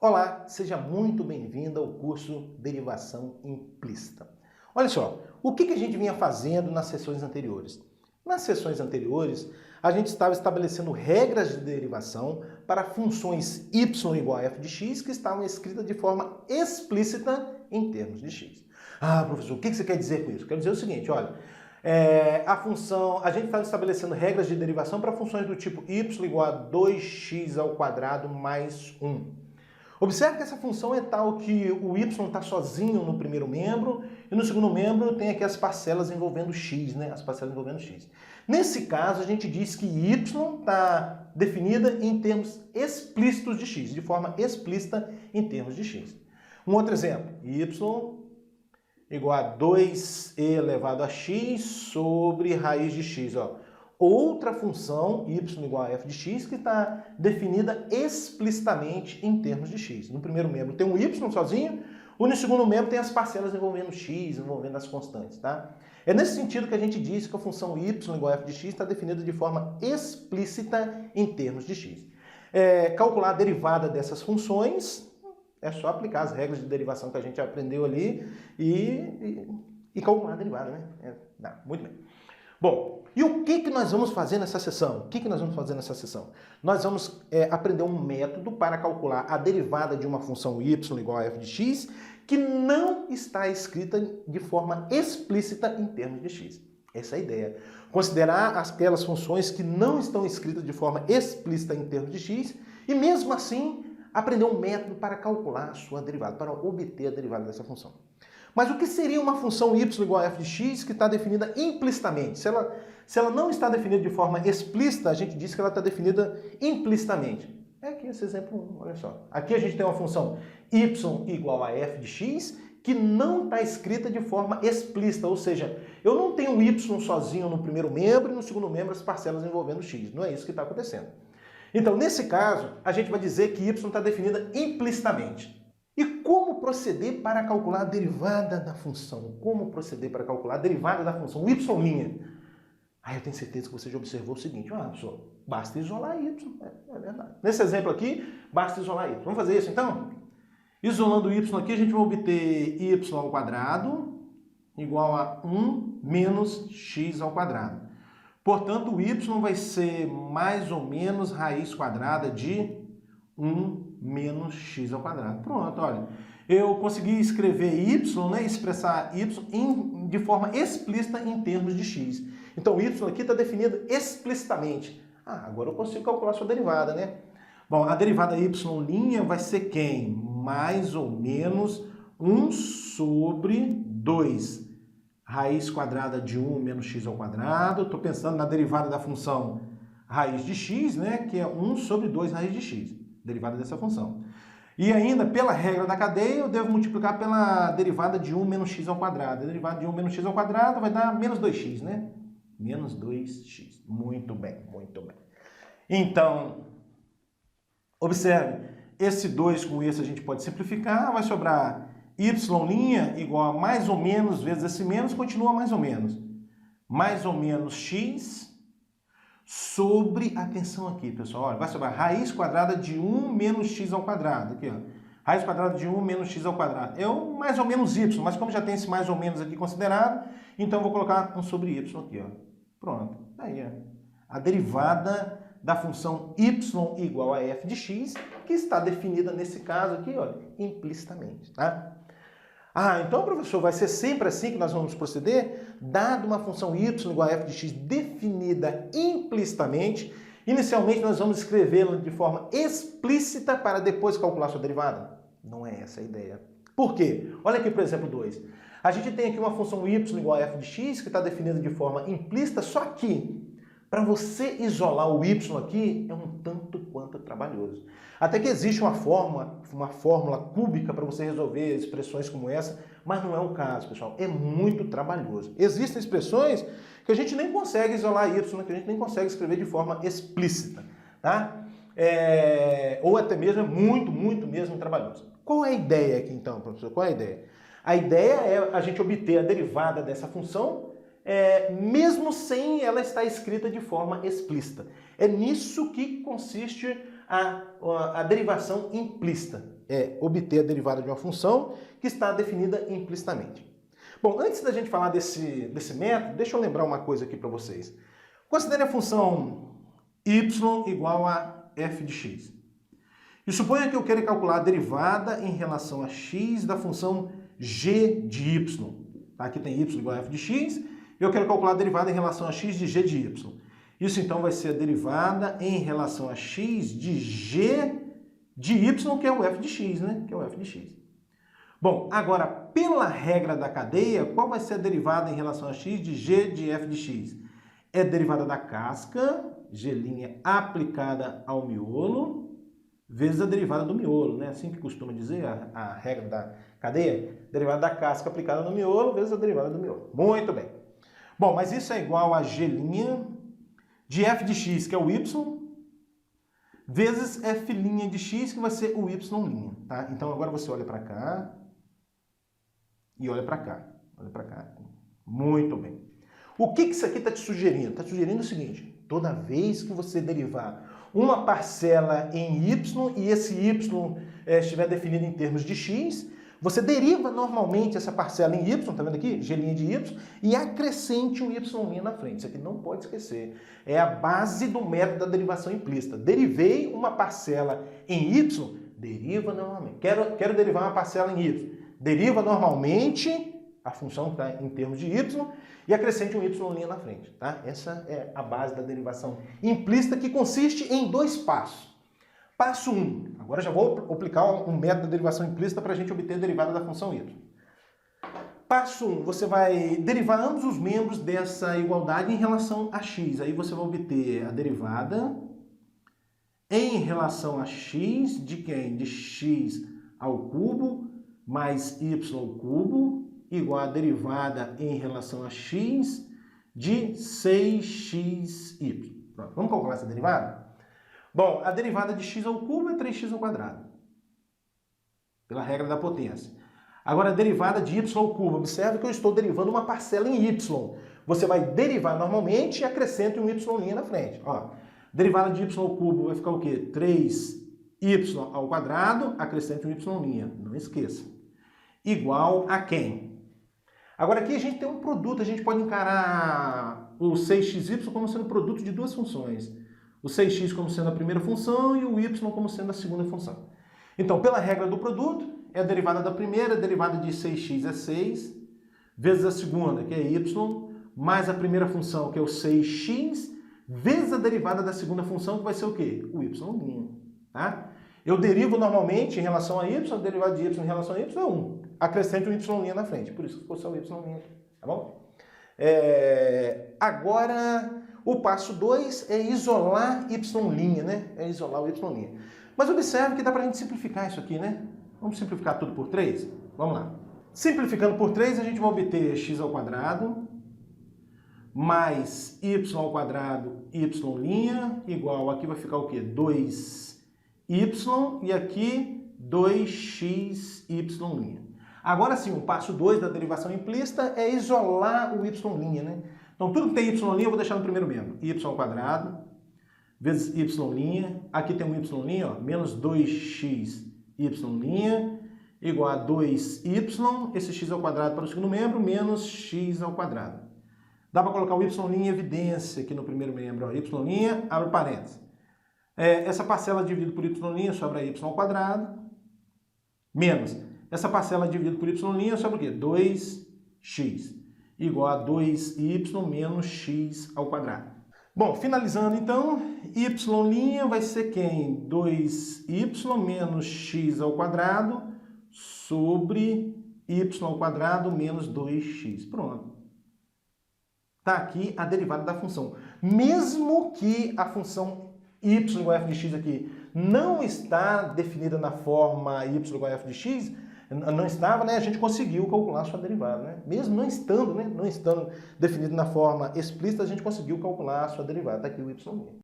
Olá, seja muito bem-vindo ao curso Derivação Implícita. Olha só, o que a gente vinha fazendo nas sessões anteriores? Nas sessões anteriores, a gente estava estabelecendo regras de derivação para funções y igual a f de x que estavam escritas de forma explícita em termos de x. Ah, professor, o que você quer dizer com isso? Quero dizer o seguinte, olha, a gente estava estabelecendo regras de derivação para funções do tipo y igual a 2x ao quadrado mais 1. Observe que essa função é tal que o y está sozinho no primeiro membro e no segundo membro tem aqui as parcelas envolvendo x, né? As parcelas envolvendo x. Nesse caso, a gente diz que y está definida em termos explícitos de x, de forma explícita em termos de x. Um outro exemplo, y igual a 2e elevado a x sobre raiz de x, ó. Outra função, y igual a f de x, que está definida explicitamente em termos de x. No primeiro membro tem um y sozinho, e no segundo membro tem as parcelas envolvendo x, envolvendo as constantes, tá? É nesse sentido que a gente diz que a função y igual a f de x está definida de forma explícita em termos de x. Calcular a derivada dessas funções é só aplicar as regras de derivação que a gente aprendeu ali e calcular a derivada, né? Muito bem. Bom, e o que nós vamos fazer nessa sessão? Nós vamos aprender um método para calcular a derivada de uma função y igual a f de x que não está escrita de forma explícita em termos de x. Essa é a ideia. Considerar aquelas funções que não estão escritas de forma explícita em termos de x e, mesmo assim, aprender um método para calcular a sua derivada, para obter a derivada dessa função. Mas o que seria uma função y igual a f de x que está definida implicitamente? Se ela não está definida de forma explícita, a gente diz que ela está definida implicitamente. É aqui esse exemplo 1, olha só. Aqui a gente tem uma função y igual a f de x que não está escrita de forma explícita, ou seja, eu não tenho y sozinho no primeiro membro e no segundo membro as parcelas envolvendo x. Não é isso que está acontecendo. Então, nesse caso, a gente vai dizer que y está definida implicitamente. E como proceder para calcular a derivada da função? Como proceder para calcular a derivada da função y'? Eu tenho certeza que você já observou o seguinte, professor, basta isolar y. É verdade. Nesse exemplo aqui, basta isolar y. Vamos fazer isso então? Isolando y aqui, a gente vai obter y ao quadrado igual a 1 menos x ao quadrado. Portanto, o y vai ser mais ou menos raiz quadrada de 1 menos x ao quadrado. Pronto, olha. Eu consegui escrever y, né, expressar y de forma explícita em termos de x. Então, o y aqui está definido explicitamente. Agora eu consigo calcular a sua derivada, né? Bom, a derivada y' vai ser quem? Mais ou menos 1 sobre 2. Raiz quadrada de 1 menos x ao quadrado. Estou pensando na derivada da função raiz de x, né, que é 1 sobre 2 raiz de x. Derivada dessa função. E ainda, pela regra da cadeia, eu devo multiplicar pela derivada de 1 menos x ao quadrado. A derivada de 1 menos x ao quadrado vai dar menos 2x, né? Menos 2x. Muito bem, muito bem. Então, observe, esse 2 com esse a gente pode simplificar, vai sobrar y' igual a mais ou menos vezes esse menos, continua mais ou menos x sobre, atenção aqui, pessoal, olha, vai sobrar raiz quadrada de 1 menos x ao quadrado, aqui, ó. Raiz quadrada de 1 menos x ao quadrado. É o mais ou menos y, mas como já tem esse mais ou menos aqui considerado, então eu vou colocar 1 sobre y aqui, ó. Pronto, aí, ó. A derivada da função y igual a f de x, que está definida nesse caso aqui, olha, implicitamente, tá? Então, professor, vai ser sempre assim que nós vamos proceder? Dado uma função y igual a f de x definida implicitamente, inicialmente nós vamos escrevê-la de forma explícita para depois calcular sua derivada? Não é essa a ideia. Por quê? Olha aqui para o exemplo 2. A gente tem aqui uma função y igual a f de x que está definida de forma implícita, só que para você isolar o y aqui é um tanto quanto trabalhoso. Até que existe uma fórmula cúbica para você resolver expressões como essa, mas não é o caso, pessoal. É muito trabalhoso. Existem expressões que a gente nem consegue isolar y, que a gente nem consegue escrever de forma explícita, tá? Ou até mesmo é muito mesmo trabalhoso. Qual é a ideia aqui então, professor? Qual é a ideia? A ideia é a gente obter a derivada dessa função mesmo sem ela estar escrita de forma explícita. É nisso que consiste a derivação implícita. É obter a derivada de uma função que está definida implicitamente. Bom, antes da gente falar desse método, deixa eu lembrar uma coisa aqui para vocês. Considere a função y igual a f de x. E suponha que eu queira calcular a derivada em relação a x da função g de y. Tá? Aqui tem y igual a f de x, e eu quero calcular a derivada em relação a x de g de y. Isso então vai ser a derivada em relação a x de g de y, que é o f de x, né? Que é o f de x. Bom, agora, pela regra da cadeia, qual vai ser a derivada em relação a x de g de f de x? É a derivada da casca, g' aplicada ao miolo, vezes a derivada do miolo, né? Assim que costuma dizer a regra da cadeia. Derivada da casca aplicada no miolo, vezes a derivada do miolo. Muito bem. Bom, mas isso é igual a g' de f de x, que é o y, vezes f' de x, que vai ser o y', tá? Então agora você olha para cá e olha para cá. Olha para cá. Muito bem. O que isso aqui está te sugerindo? Está te sugerindo o seguinte: toda vez que você derivar uma parcela em y e esse y estiver definido em termos de x, você deriva normalmente essa parcela em y, tá vendo aqui? G' de y, e acrescente um y' na frente. Isso aqui não pode esquecer. É a base do método da derivação implícita. Derivei uma parcela em y, deriva normalmente. Quero derivar uma parcela em y. Deriva normalmente a função que está em termos de y e acrescente um y' na frente. Tá? Essa é a base da derivação implícita, que consiste em 2 passos. Passo 1. Agora já vou aplicar um método de derivação implícita para a gente obter a derivada da função y. Passo 1. Você vai derivar ambos os membros dessa igualdade em relação a x. Aí você vai obter a derivada em relação a x de quem? De x ao cubo mais y ao cubo igual a derivada em relação a x de 6xy. Pronto. Vamos calcular essa derivada? Bom, a derivada de x ao cubo é 3x ao quadrado, pela regra da potência. Agora, a derivada de y ao cubo, observe que eu estou derivando uma parcela em y. Você vai derivar normalmente e acrescenta um y' na frente. Ó, derivada de y ao cubo vai ficar o quê? 3y ao quadrado, acrescente um y'. Não esqueça. Igual a quem? Agora aqui a gente tem um produto, a gente pode encarar o 6xy como sendo produto de 2 funções. O 6x como sendo a primeira função e o y como sendo a segunda função. Então, pela regra do produto, é a derivada da primeira, a derivada de 6x é 6, vezes a segunda, que é y, mais a primeira função, que é o 6x, vezes a derivada da segunda função, que vai ser o quê? O y'. Tá? Eu derivo normalmente em relação a y, a derivada de y em relação a y é 1. Acrescente um y' na frente, por isso que ficou só o y', tá bom? Agora, o passo 2 é isolar y', né? É isolar o y'. Mas observe que dá pra gente simplificar isso aqui, né? Vamos simplificar tudo por 3? Vamos lá. Simplificando por 3, a gente vai obter x ao quadrado mais y ao quadrado y' igual, aqui vai ficar o quê? 2y e aqui 2xy'. Agora sim, o passo 2 da derivação implícita é isolar o y', né? Então, tudo que tem y' eu vou deixar no primeiro membro. Y ao quadrado vezes y', aqui tem um y', ó, menos 2xy' igual a 2y, esse x ao quadrado para o segundo membro, menos x ao quadrado. Dá para colocar o y' em evidência aqui no primeiro membro, ó, y', abre parênteses. Essa parcela dividida por y' sobra y ao quadrado, menos essa parcela dividida por y' sobra o quê? 2x, igual a 2y menos x ao quadrado. Bom, finalizando então, y' vai ser quem? 2y menos x ao quadrado sobre y ao quadrado menos 2x. Pronto. Está aqui a derivada da função. Mesmo que a função y igual a f de x aqui não está definida na forma y igual a f de x, não estava, né? A gente conseguiu calcular a sua derivada, né? Mesmo não estando, né? Não estando definido na forma explícita, a gente conseguiu calcular a sua derivada. Está aqui o y'.